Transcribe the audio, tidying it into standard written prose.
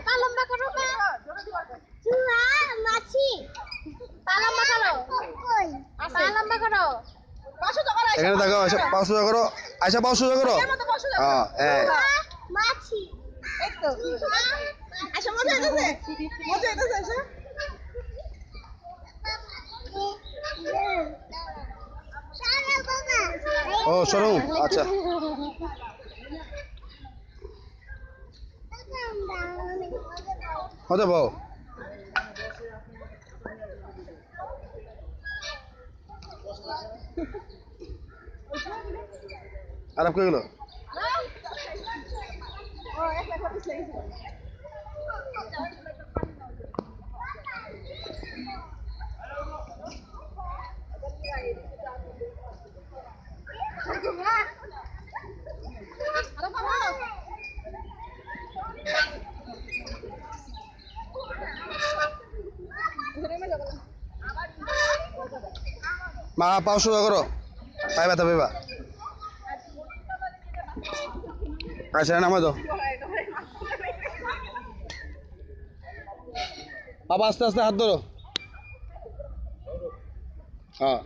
পা লম্বা করো পা চুয়া মাছি পা লম্বা করো কই পা লম্বা করো এখানে তাকাও আচ্ছা পা সোজা করো আচ্ছা পা সোজা করো হ্যাঁ এই মাছি এই তো আচ্ছা মজা হইতাছে আচ্ছা ও সরু আচ্ছা হতে বউ আরাম করে গেল ও একটা কথা সেই মা পাও সোজা করো পাই ব্যথা পাইবা আচ্ছা নামা দাও বাবা আস্তে আস্তে হাত ধরো হ্যাঁ